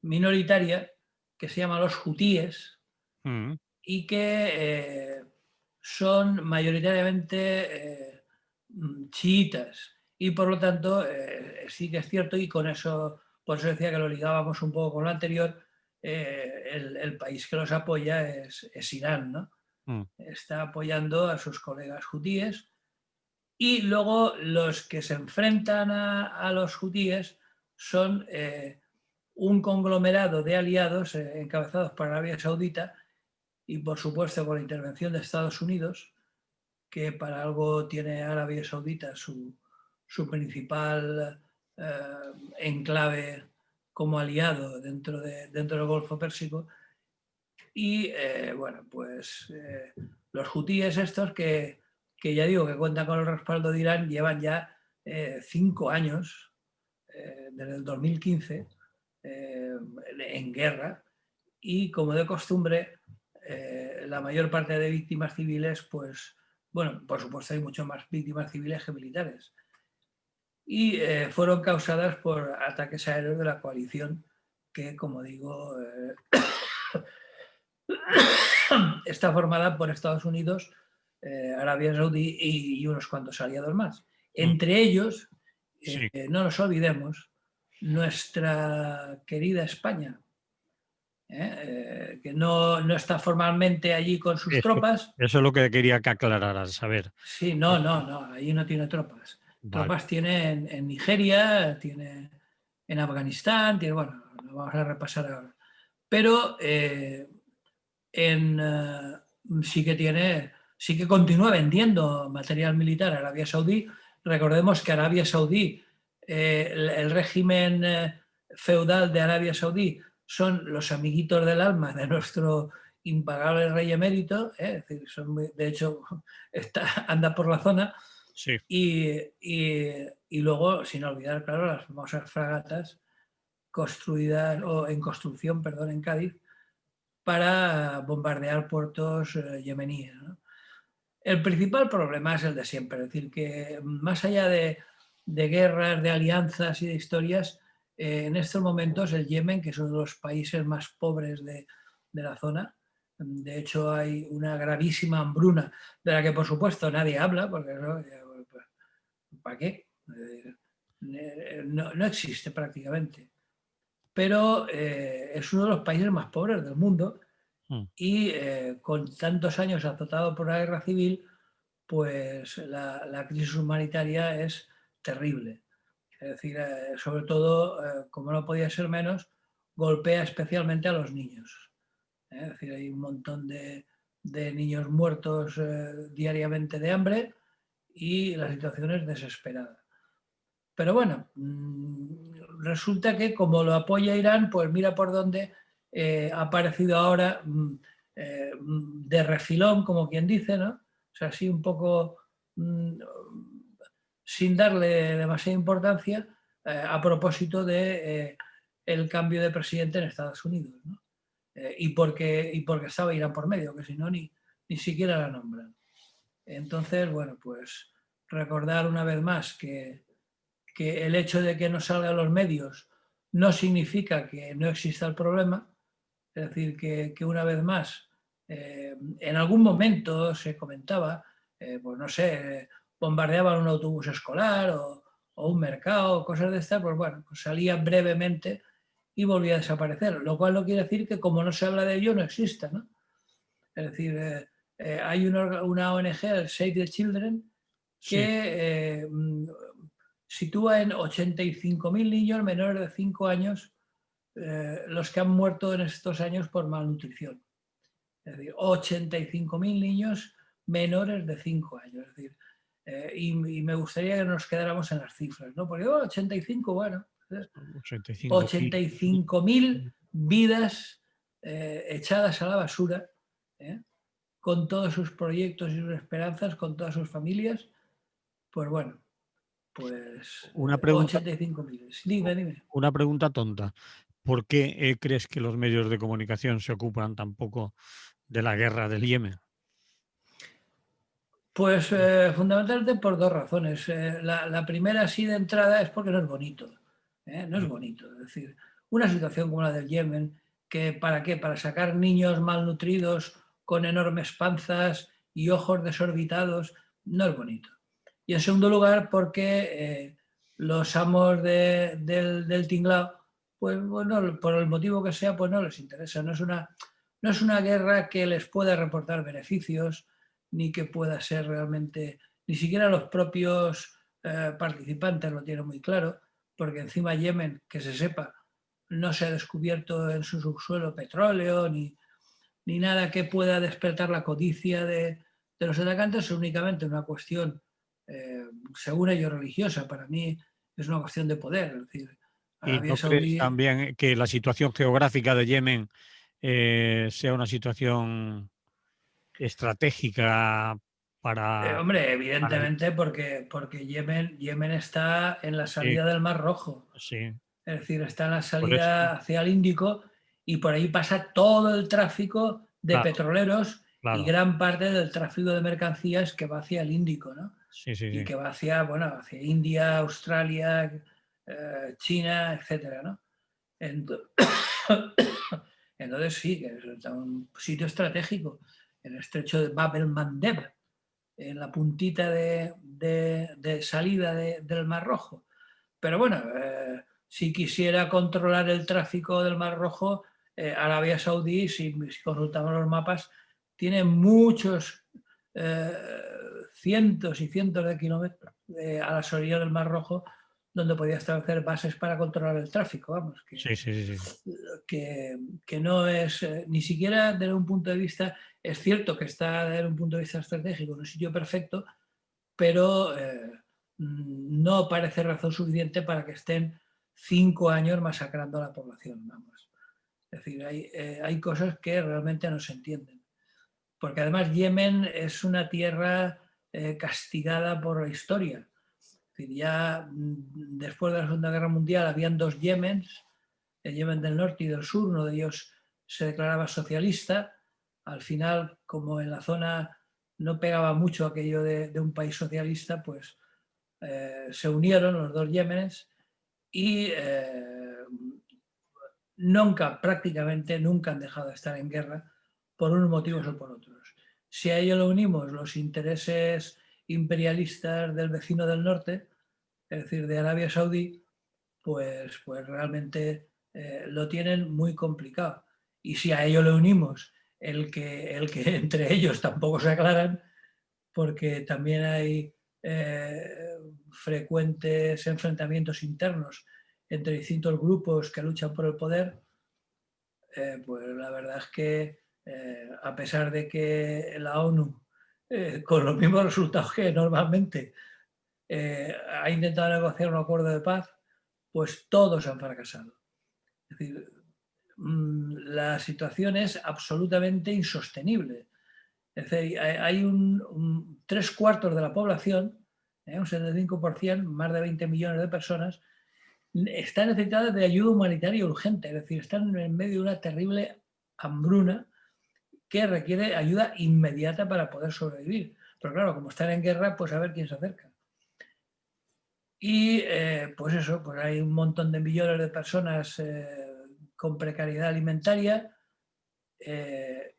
Speaker 2: minoritaria que se llama los hutíes
Speaker 1: Mm,
Speaker 2: y que son mayoritariamente chiitas y por lo tanto sí que es cierto, y con eso, por eso decía que lo ligábamos un poco con lo anterior, el país que los apoya es Irán, ¿no?
Speaker 1: mm.
Speaker 2: Está apoyando a sus colegas hutíes y luego los que se enfrentan a los hutíes son un conglomerado de aliados encabezados por Arabia Saudita y por supuesto con la intervención de Estados Unidos, que para algo tiene Arabia Saudita su principal enclave como aliado dentro del Golfo Pérsico. Y bueno, pues los hutíes estos que ya digo que cuentan con el respaldo de Irán, llevan ya 5 años, desde el 2015, en guerra y como de costumbre, la mayor parte de víctimas civiles, pues, bueno, por supuesto hay mucho más víctimas civiles que militares. Y fueron causadas por ataques aéreos de la coalición que, como digo, está formada por Estados Unidos, Arabia Saudí y unos cuantos aliados más.
Speaker 1: Mm.
Speaker 2: Entre ellos,
Speaker 1: Sí,
Speaker 2: no nos olvidemos, nuestra querida España, que no está formalmente allí con sus
Speaker 1: eso,
Speaker 2: tropas.
Speaker 1: eso es lo que quería que aclararas. A ver.
Speaker 2: Sí, no, allí no tiene tropas.
Speaker 1: Vale.
Speaker 2: Tropas tiene en Nigeria, tiene en Afganistán, tiene, bueno, lo vamos a repasar ahora. Pero sí que continúa vendiendo material militar a Arabia Saudí. Recordemos que Arabia Saudí, el régimen feudal de Arabia Saudí son los amiguitos del alma de nuestro impagable rey emérito, es decir, de hecho anda por la zona,
Speaker 1: Sí.
Speaker 2: y luego, sin olvidar, claro, las famosas fragatas construidas, o en construcción, perdón, en Cádiz, para bombardear puertos yemeníes, ¿no? El principal problema es el de siempre, es decir, que más allá de guerras, de alianzas y de historias, en estos momentos el Yemen, que es uno de los países más pobres de la zona, de hecho hay una gravísima hambruna, de la que por supuesto nadie habla, porque ¿no? ¿Para qué? No existe prácticamente. Pero es uno de los países más pobres del mundo
Speaker 1: Mm.
Speaker 2: y con tantos años azotado por la guerra civil, pues la crisis humanitaria es terrible. Es decir, sobre todo, como no podía ser menos, golpea especialmente a los niños. Es decir, hay un montón de niños muertos diariamente de hambre y la situación es desesperada. Pero bueno, resulta que como lo apoya Irán, pues mira por dónde ha aparecido ahora de refilón, como quien dice, ¿no? O sea, así un poco sin darle demasiada importancia a propósito de el cambio de presidente en Estados Unidos, ¿no? Y porque estaba Irán por medio, que si no ni siquiera la nombran. Entonces, bueno, pues recordar una vez más que el hecho de que no salgan los medios no significa que no exista el problema. Es decir, que una vez más, en algún momento se comentaba, pues no sé, bombardeaban un autobús escolar o un mercado, cosas de estas, pues bueno, pues salía brevemente y volvía a desaparecer, lo cual no quiere decir que como no se habla de ello no exista, ¿no? Es decir, hay una ONG, el Save the Children,
Speaker 1: Sí,
Speaker 2: que sitúa en 85.000 niños menores de 5 años los que han muerto en estos años por malnutrición. Es decir, 85.000 niños menores de 5 años. Es decir, y me gustaría que nos quedáramos en las cifras, ¿no? Porque 85, bueno,
Speaker 1: 85.000.
Speaker 2: 85.000 vidas echadas a la basura, ¿eh? Con todos sus proyectos y sus esperanzas, con todas sus familias, pues bueno, pues
Speaker 1: Una pregunta,
Speaker 2: 85.000. Dime, dime.
Speaker 1: una pregunta tonta. ¿Por qué crees que los medios de comunicación se ocupan tampoco de la guerra del Yemen?
Speaker 2: Pues fundamentalmente por dos razones. La primera, así de entrada, es porque no es bonito. No es bonito. Es decir, una situación como la del Yemen, que ¿para qué? Para sacar niños malnutridos con enormes panzas y ojos desorbitados, no es bonito. Y en segundo lugar, porque los amos del tinglao, pues bueno, por el motivo que sea, pues no les interesa. No es una guerra que les pueda reportar beneficios, ni que pueda ser realmente, ni siquiera los propios participantes lo tienen muy claro, porque encima Yemen, que se sepa, no se ha descubierto en su subsuelo petróleo ni nada que pueda despertar la codicia de los atacantes, es únicamente una cuestión, según ellos, religiosa. Para mí es una cuestión de poder. Es decir,
Speaker 1: ¿Y
Speaker 2: Arabia
Speaker 1: no crees
Speaker 2: Saudí.
Speaker 1: también que la situación geográfica de Yemen sea una situación estratégica para,
Speaker 2: Hombre,
Speaker 1: para
Speaker 2: evidentemente, porque Yemen está en la
Speaker 1: sí,
Speaker 2: salida del Mar Rojo.
Speaker 1: sí,
Speaker 2: Es decir, está en la
Speaker 1: por eso,
Speaker 2: salida hacia el Índico y por ahí pasa todo el tráfico de
Speaker 1: claro,
Speaker 2: petroleros y
Speaker 1: claro,
Speaker 2: gran parte del tráfico de mercancías que va hacia el Índico, ¿no?
Speaker 1: sí, sí,
Speaker 2: Y
Speaker 1: sí.
Speaker 2: que va hacia, bueno, hacia India, Australia, China, etcétera, ¿no? Entonces sí, que es un sitio estratégico, el estrecho de Bab el Mandeb, en la puntita de salida del Mar Rojo. Pero bueno, si quisiera controlar el tráfico del Mar Rojo, Arabia Saudí, si consultamos los mapas, tiene muchos eh, cientos y cientos de kilómetros a las orillas del Mar Rojo donde podía establecer bases para controlar el tráfico, vamos,
Speaker 1: Sí, sí, sí, sí.
Speaker 2: que no es, ni siquiera desde un punto de vista, es cierto que está desde un punto de vista estratégico en un sitio perfecto, pero no parece razón suficiente para que estén 5 años masacrando a la población, vamos. Es decir, hay cosas que realmente no se entienden. Porque además Yemen es una tierra castigada por la historia. Es decir, ya después de la Segunda Guerra Mundial habían dos Yemens, el Yemen del norte y del sur. Uno de ellos se declaraba socialista. Al final, como en la zona no pegaba mucho aquello de un país socialista, pues se unieron los dos Yemenes y nunca, prácticamente nunca han dejado de estar en guerra por unos motivos o por otros. Si a ello lo unimos los intereses imperialistas del vecino del norte, es decir, de Arabia Saudí, pues realmente lo tienen muy complicado. Y si a ello le unimos el que entre ellos tampoco se aclaran, porque también hay frecuentes enfrentamientos internos entre distintos grupos que luchan por el poder, pues la verdad es que a pesar de que la ONU, con los mismos resultados que normalmente, ha intentado negociar un acuerdo de paz, pues todos han fracasado. Es decir, la situación es absolutamente insostenible. Es decir, hay tres cuartos de la población, un 75%, más de 20 millones de personas, están necesitadas de ayuda humanitaria urgente. Es decir, están en medio de una terrible hambruna que requiere ayuda inmediata para poder sobrevivir. Pero claro, como están en guerra, pues a ver quién se acerca. Y pues eso, pues hay un montón de millones de personas con precariedad alimentaria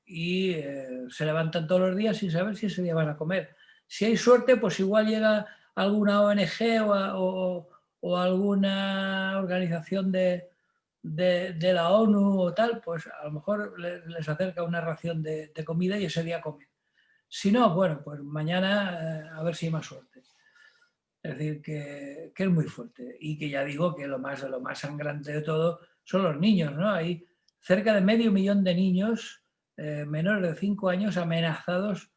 Speaker 2: y se levantan todos los días sin saber si ese día van a comer. Si hay suerte, pues igual llega alguna ONG o alguna organización de la ONU o tal, pues a lo mejor les acerca una ración de comida y ese día comen. Si no, bueno, pues mañana a ver si hay más suerte. Es decir, que es muy fuerte y que ya digo que lo más sangrante de todo son los niños, ¿no? Hay cerca de 500.000 de niños menores de 5 años amenazados,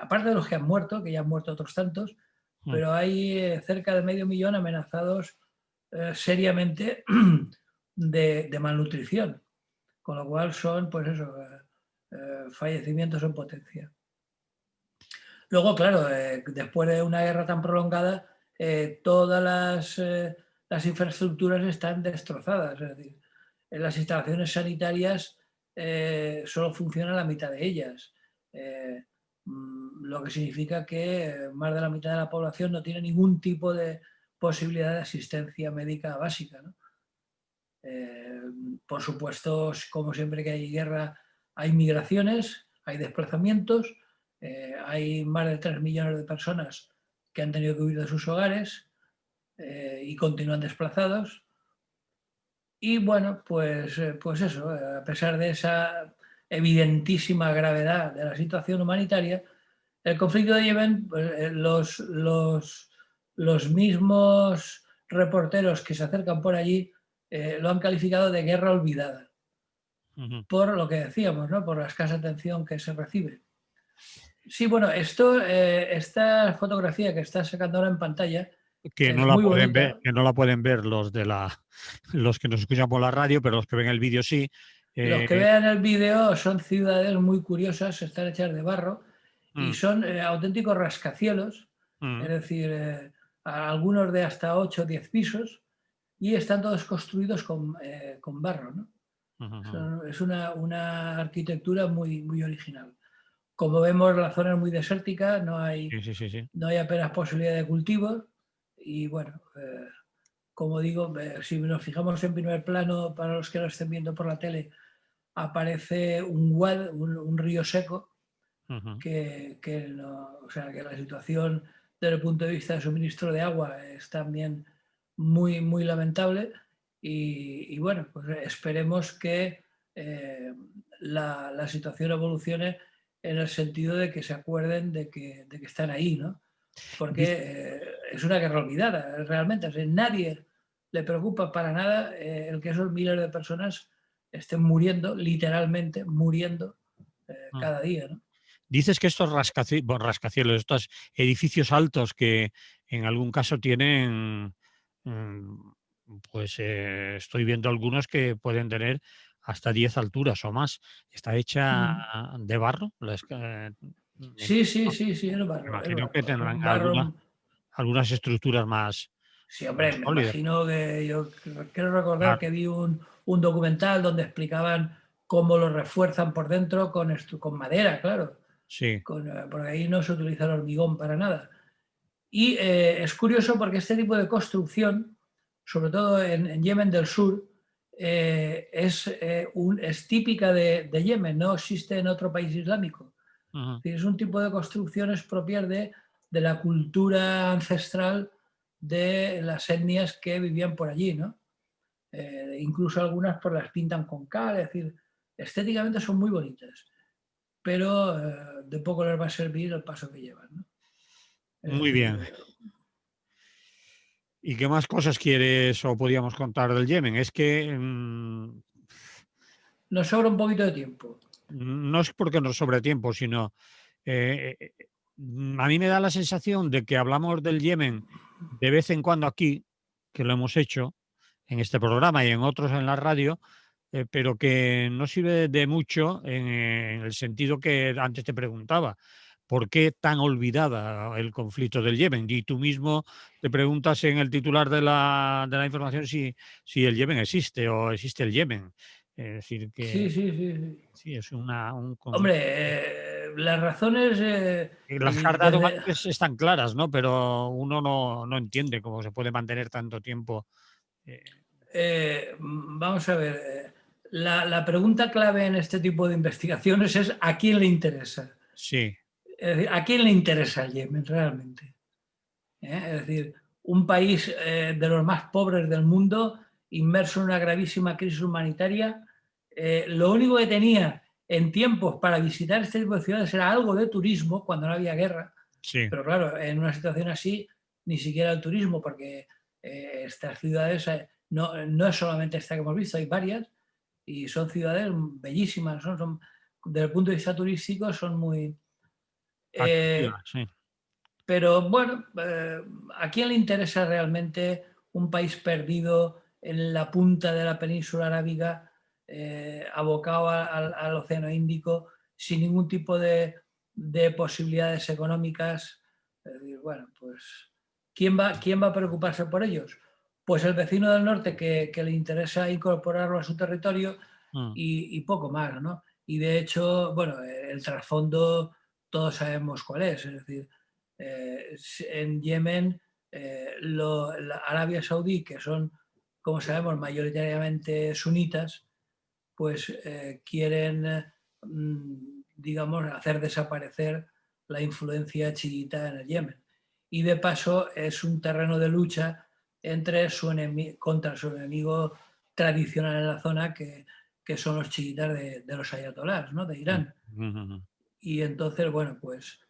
Speaker 2: aparte de los que han muerto, que ya han muerto otros tantos, pero hay cerca de 500.000 amenazados seriamente de malnutrición, con lo cual son, pues eso, fallecimientos en potencia. Luego, claro, después de una guerra tan prolongada, todas las infraestructuras están destrozadas. Es decir, en las instalaciones sanitarias solo funciona la mitad de ellas, lo que significa que más de la mitad de la población no tiene ningún tipo de posibilidad de asistencia médica básica, ¿no? Por supuesto, como siempre que hay guerra, hay migraciones, hay desplazamientos, hay más de 3 millones de personas que han tenido que huir de sus hogares y continúan desplazados. Y bueno, pues eso, a pesar de esa evidentísima gravedad de la situación humanitaria, el conflicto de Yemen, pues, los mismos reporteros que se acercan por allí lo han calificado de guerra olvidada, por lo que decíamos, ¿no? Por la escasa atención que se recibe. Sí, bueno, esta fotografía que está sacando ahora en pantalla
Speaker 1: Que no
Speaker 2: es
Speaker 1: la
Speaker 2: muy
Speaker 1: pueden ver,
Speaker 2: bonita.
Speaker 1: que no la pueden ver los que nos escuchan por la radio, pero los que ven el vídeo sí.
Speaker 2: Los que vean el vídeo son ciudades muy curiosas, están hechas de barro y
Speaker 1: Mm,
Speaker 2: son auténticos rascacielos, es
Speaker 1: mm,
Speaker 2: decir, algunos de hasta 8 o 10 pisos y están todos construidos con barro, ¿no? Es una arquitectura muy, muy original. Como vemos, la zona es muy desértica,
Speaker 1: sí, sí, sí, sí.
Speaker 2: no hay apenas posibilidad de cultivo y bueno, como digo, si nos fijamos en primer plano, para los que lo estén viendo por la tele, aparece un wad, un río seco, o sea, que la situación desde el punto de vista de suministro de agua es también muy, muy lamentable y bueno, pues esperemos que la situación evolucione en el sentido de que se acuerden de que están ahí, ¿no? Porque es una guerra olvidada, realmente. O sea, nadie le preocupa para nada el que esos miles de personas estén muriendo, literalmente muriendo cada día, ¿no?
Speaker 1: Dices que estos rascacielos, estos edificios altos que en algún caso tienen, mm, pues estoy viendo algunos que pueden tener hasta 10 alturas o más. ¿Está hecha
Speaker 2: Mm.
Speaker 1: de barro?
Speaker 2: Sí, sí, sí, sí, el
Speaker 1: Me
Speaker 2: barro, el
Speaker 1: imagino que
Speaker 2: barro. Es
Speaker 1: tendrán
Speaker 2: un barro.
Speaker 1: algunas estructuras
Speaker 2: Sí, hombre,
Speaker 1: más
Speaker 2: me
Speaker 1: sólidas.
Speaker 2: imagino que yo quiero recordar
Speaker 1: Claro,
Speaker 2: que vi un documental donde explicaban cómo lo refuerzan por dentro con madera, claro.
Speaker 1: sí.
Speaker 2: Porque ahí no se utiliza el hormigón para nada. Y es curioso porque este tipo de construcción, sobre todo en Yemen del Sur, es típica de Yemen, no existe en otro país islámico.
Speaker 1: Ujú.
Speaker 2: Es un tipo de construcciones propias de la cultura ancestral de las etnias que vivían por allí, ¿no? Incluso algunas pues las pintan con cal, es decir, estéticamente son muy bonitas, pero de poco les va a servir el paso que llevan, ¿no? Es
Speaker 1: Muy
Speaker 2: decir,
Speaker 1: bien. ¿Y qué más cosas quieres o podíamos contar del Yemen? Es que
Speaker 2: nos sobra un poquito de tiempo.
Speaker 1: no es porque nos sobre tiempo, sino a mí me da la sensación de que hablamos del Yemen de vez en cuando aquí, que lo hemos hecho en este programa y en otros en la radio, pero que no sirve de mucho en el sentido que antes te preguntaba. ¿Por qué tan olvidada el conflicto del Yemen? Y tú mismo te preguntas en el titular de la información si el Yemen existe o existe el Yemen. Es decir,
Speaker 2: Sí,
Speaker 1: que
Speaker 2: sí, sí, sí.
Speaker 1: sí, es un conflicto.
Speaker 2: Hombre, las razones,
Speaker 1: Las que has dado
Speaker 2: desde,
Speaker 1: antes están claras, ¿no? Pero uno no entiende cómo se puede mantener tanto tiempo. eh,
Speaker 2: vamos a ver, la pregunta clave en este tipo de investigaciones es ¿a quién le interesa?
Speaker 1: sí,
Speaker 2: Es decir, ¿a quién le interesa el Yemen realmente? Es decir, un país de los más pobres del mundo, inmerso en una gravísima crisis humanitaria, lo único que tenía en tiempos para visitar este tipo de ciudades era algo de turismo cuando no había guerra,
Speaker 1: sí.
Speaker 2: pero claro, en una situación así, ni siquiera el turismo, porque estas ciudades, no es solamente esta que hemos visto, hay varias, y son ciudades bellísimas, desde el punto de vista turístico son muy...
Speaker 1: Atractiva,
Speaker 2: eh,
Speaker 1: sí.
Speaker 2: pero bueno, ¿a quién le interesa realmente un país perdido en la punta de la península arábiga, abocado al Océano Índico, sin ningún tipo de posibilidades económicas? Es decir, bueno, pues ¿quién va a preocuparse por ellos? Pues el vecino del norte que le interesa incorporarlo a su territorio
Speaker 1: Mm,
Speaker 2: y poco más, ¿no? Y de hecho, bueno, el trasfondo todos sabemos cuál es decir, en Yemen, la Arabia Saudí, que son, como sabemos, mayoritariamente sunitas, pues quieren, digamos, hacer desaparecer la influencia chiita en el Yemen. Y de paso es un terreno de lucha contra su enemigo tradicional en la zona, que son los chiitas de los ayatolás, ¿no? De
Speaker 1: mm,
Speaker 2: Irán.
Speaker 1: mm,
Speaker 2: Y entonces, bueno, pues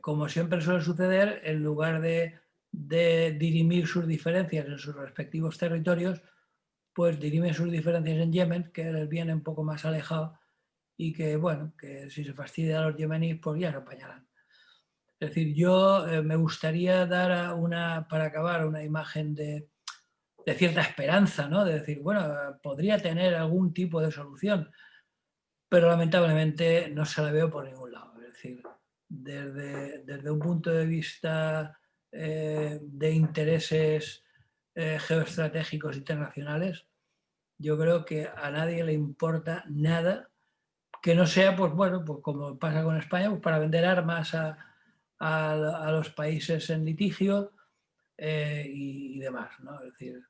Speaker 2: como siempre suele suceder, en lugar de dirimir sus diferencias en sus respectivos territorios, pues dirime sus diferencias en Yemen, que les viene un poco más alejado y que, bueno, que si se fastidia a los yemeníes, pues ya se apañarán. Es decir, yo me gustaría dar para acabar, una imagen de cierta esperanza, ¿no? De decir, bueno, podría tener algún tipo de solución, pero lamentablemente no se la veo por ningún lado. Es decir, desde un punto de vista de intereses geoestratégicos internacionales, yo creo que a nadie le importa nada que no sea, pues bueno, pues como pasa con España, pues para vender armas a los países en litigio y demás, ¿no? Es decir,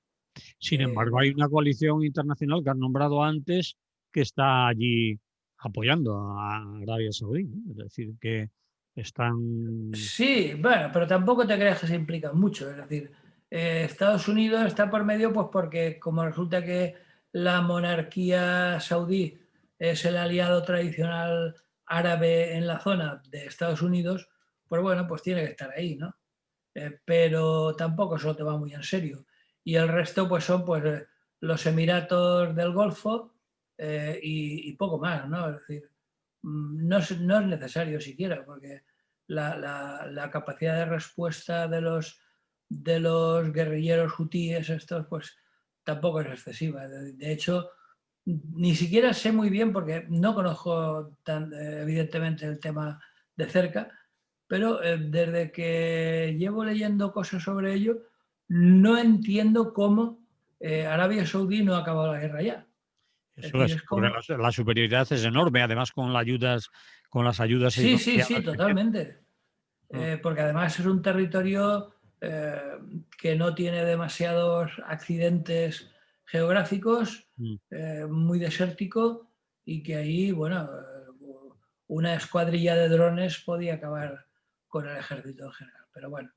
Speaker 1: Sin embargo, hay
Speaker 2: bueno,
Speaker 1: una coalición internacional que has nombrado antes que está allí apoyando a Arabia Saudí, ¿no? Es decir, que están...
Speaker 2: sí, bueno, pero tampoco te creas que se implican mucho. Es decir, Estados Unidos está por medio, pues porque como resulta que la monarquía saudí es el aliado tradicional árabe en la zona de Estados Unidos, pues bueno, pues tiene que estar ahí, ¿no? Pero tampoco se lo toma muy en serio. Y el resto, pues son pues, los Emiratos del Golfo y poco más, ¿no? Es decir, no es necesario siquiera, porque la capacidad de respuesta de los guerrilleros hutíes estos, pues tampoco es excesiva. De hecho, ni siquiera sé muy bien, porque no conozco evidentemente el tema de cerca, pero desde que llevo leyendo cosas sobre ello, no entiendo cómo Arabia Saudí no ha acabado la guerra ya. Es
Speaker 1: Eso
Speaker 2: decir,
Speaker 1: es,
Speaker 2: es
Speaker 1: porque
Speaker 2: como...
Speaker 1: la superioridad es enorme, además con las ayudas
Speaker 2: Sí, sí,
Speaker 1: iniciadas
Speaker 2: sí,
Speaker 1: que tiene.
Speaker 2: totalmente.
Speaker 1: Mm,
Speaker 2: Porque además es un territorio que no tiene demasiados accidentes geográficos,
Speaker 1: mm.
Speaker 2: muy desértico y que ahí, bueno, una escuadrilla de drones podía acabar con el ejército en general. Pero bueno,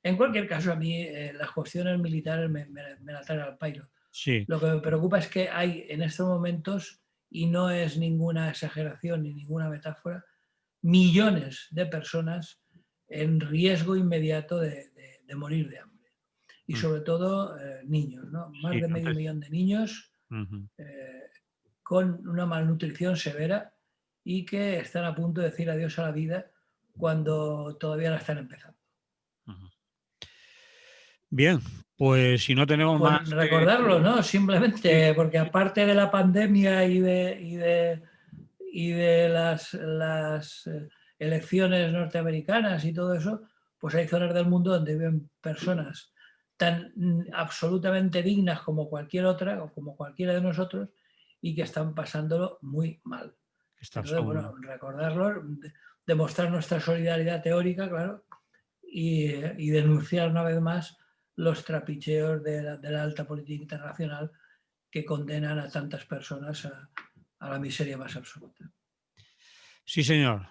Speaker 2: en cualquier caso, a mí las cuestiones militares me la traen al pairo.
Speaker 1: Sí,
Speaker 2: Lo que me preocupa es que hay en estos momentos, y no es ninguna exageración ni ninguna metáfora, millones de personas en riesgo inmediato de morir de hambre. Y
Speaker 1: mm,
Speaker 2: sobre todo niños, ¿no? Más
Speaker 1: sí,
Speaker 2: de medio
Speaker 1: antes.
Speaker 2: millón de niños
Speaker 1: Ujú,
Speaker 2: eh, con una malnutrición severa y que están a punto de decir adiós a la vida cuando todavía la están empezando.
Speaker 1: ujú. Bien, pues si no tenemos
Speaker 2: Pues
Speaker 1: más que...
Speaker 2: recordarlo, ¿no?
Speaker 1: Sí,
Speaker 2: Simplemente porque
Speaker 1: sí,
Speaker 2: aparte de la pandemia y de las elecciones norteamericanas y todo eso, pues hay zonas del mundo donde viven personas tan absolutamente dignas como cualquier otra o como cualquiera de nosotros y que están pasándolo muy mal.
Speaker 1: Estas
Speaker 2: Entonces,
Speaker 1: son,
Speaker 2: bueno, recordarlo, demostrar nuestra solidaridad teórica, claro, y denunciar una vez más los trapicheos de la alta política internacional que condenan a tantas personas a la miseria más absoluta.
Speaker 1: sí, señor.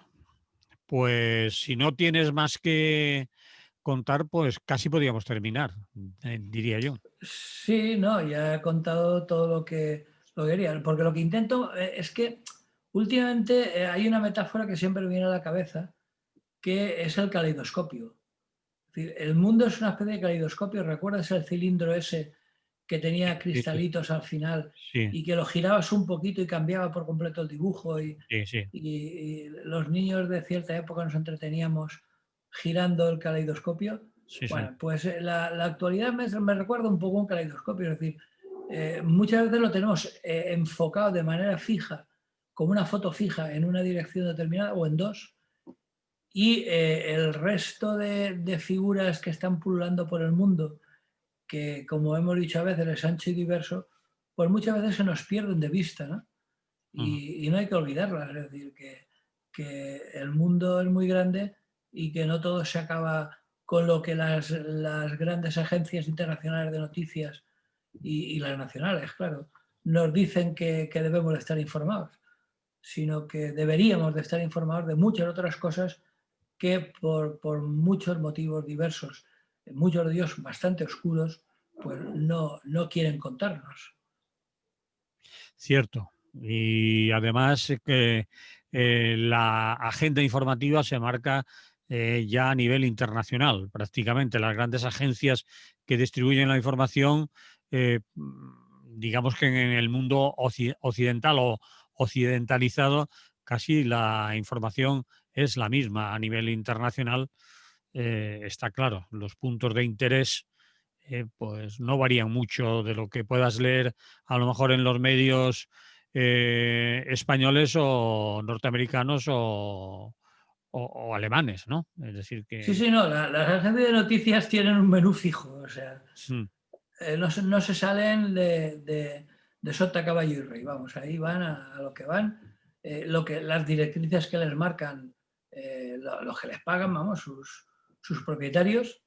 Speaker 1: Pues si no tienes más que contar, pues casi podríamos terminar, diría yo.
Speaker 2: Sí, no, ya he contado todo lo que quería, porque lo que intento es que últimamente hay una metáfora que siempre me viene a la cabeza, que es el caleidoscopio. Es decir, el mundo es una especie de caleidoscopio. ¿Recuerdas el cilindro ese que tenía
Speaker 1: Sí, sí,
Speaker 2: cristalitos al final
Speaker 1: sí,
Speaker 2: y que lo girabas un poquito y cambiaba por completo el dibujo?
Speaker 1: sí, sí,
Speaker 2: Y los niños de cierta época nos entreteníamos girando el caleidoscopio.
Speaker 1: sí, sí.
Speaker 2: Bueno, pues la actualidad me recuerda un poco un caleidoscopio. Es decir, muchas veces lo tenemos enfocado de manera fija, como una foto fija en una dirección determinada o en dos, y el resto de figuras que están pululando por el mundo, que como hemos dicho a veces es ancho y diverso, pues muchas veces se nos pierden de vista, ¿no?
Speaker 1: Ujú.
Speaker 2: Y no hay que olvidarlas, es decir, que el mundo es muy grande y que no todo se acaba con lo que las grandes agencias internacionales de noticias y las nacionales, claro, nos dicen que debemos de estar informados, sino que deberíamos de estar informados de muchas otras cosas que por muchos motivos diversos, muchos de ellos bastante oscuros, pues no quieren contarnos.
Speaker 1: Cierto. Y además que la agenda informativa se marca ya a nivel internacional. Prácticamente las grandes agencias que distribuyen la información, digamos que en el mundo occidental o occidentalizado, casi la información es la misma a nivel internacional. Está claro, los puntos de interés pues no varían mucho de lo que puedas leer a lo mejor en los medios españoles o norteamericanos o alemanes, ¿no? Es decir
Speaker 2: Sí,
Speaker 1: que...
Speaker 2: sí, no, las agencias de noticias tienen un menú fijo, o sea,
Speaker 1: Mm,
Speaker 2: no se salen de sota, caballo y rey, vamos, ahí van a lo que van, las directrices que les marcan, lo que les pagan, vamos, sus propietarios,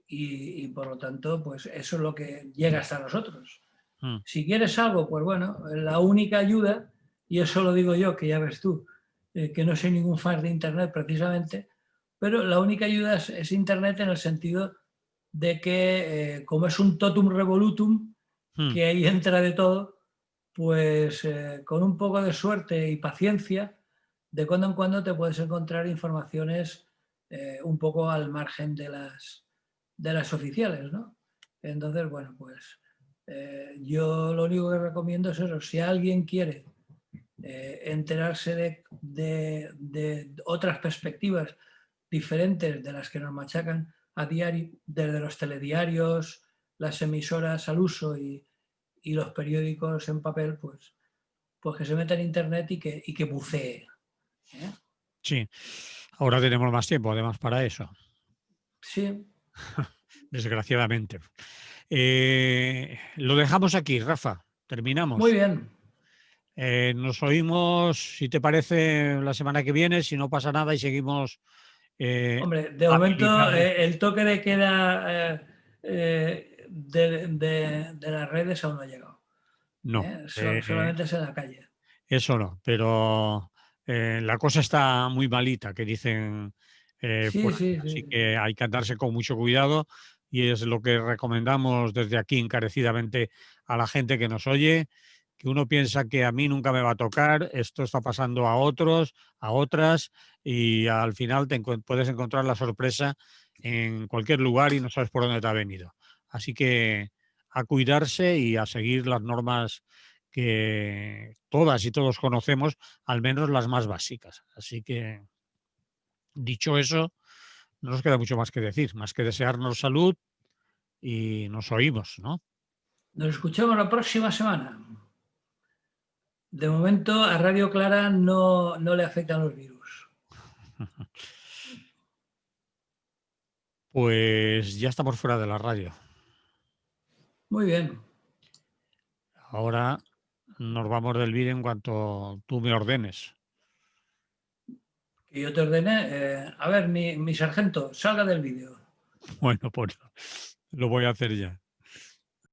Speaker 2: y por lo tanto, pues eso es lo que llega hasta nosotros.
Speaker 1: mm,
Speaker 2: Si quieres algo, pues bueno, la única ayuda, y eso lo digo yo, que ya ves tú, que no soy ningún fan de Internet precisamente, pero la única ayuda es Internet en el sentido de que, como es un totum revolutum,
Speaker 1: mm.
Speaker 2: que ahí entra de todo, pues con un poco de suerte y paciencia, de cuando en cuando te puedes encontrar informaciones un poco al margen de las oficiales, ¿no? Entonces, bueno, pues yo lo único que recomiendo es eso. Si alguien quiere enterarse de otras perspectivas diferentes de las que nos machacan a diario, desde los telediarios, las emisoras al uso y los periódicos en papel, pues que se meta en internet y que bucee. ¿Eh?
Speaker 1: Sí, ahora tenemos más tiempo además para eso,
Speaker 2: Sí,
Speaker 1: desgraciadamente. Lo dejamos aquí, Rafa.
Speaker 2: muy
Speaker 1: Terminamos.
Speaker 2: bien.
Speaker 1: Nos oímos, si te parece, la semana que viene, si no pasa nada y seguimos
Speaker 2: Hombre, de momento
Speaker 1: habilitados.
Speaker 2: el toque de queda de las redes aún no ha llegado.
Speaker 1: No,
Speaker 2: Solamente es en la calle.
Speaker 1: eso no, pero la cosa está muy malita, que dicen
Speaker 2: Sí,
Speaker 1: por ahí.
Speaker 2: sí,
Speaker 1: Así
Speaker 2: sí.
Speaker 1: que hay que andarse con mucho cuidado y es lo que recomendamos desde aquí encarecidamente a la gente que nos oye, que uno piensa que a mí nunca me va a tocar, esto está pasando a otros, a otras, y al final puedes encontrar la sorpresa en cualquier lugar y no sabes por dónde te ha venido. Así que a cuidarse y a seguir las normas que todas y todos conocemos, al menos las más básicas. Así que, dicho eso, no nos queda mucho más que decir, más que desearnos salud y nos oímos, ¿no?
Speaker 2: Nos escuchamos la próxima semana. De momento a Radio Clara no le afectan los virus.
Speaker 1: Pues ya estamos fuera de la radio.
Speaker 2: Muy bien.
Speaker 1: Ahora nos vamos del vídeo en cuanto tú me ordenes.
Speaker 2: Que yo te ordene, a ver, mi sargento, salga del vídeo.
Speaker 1: Bueno, pues lo voy a hacer ya.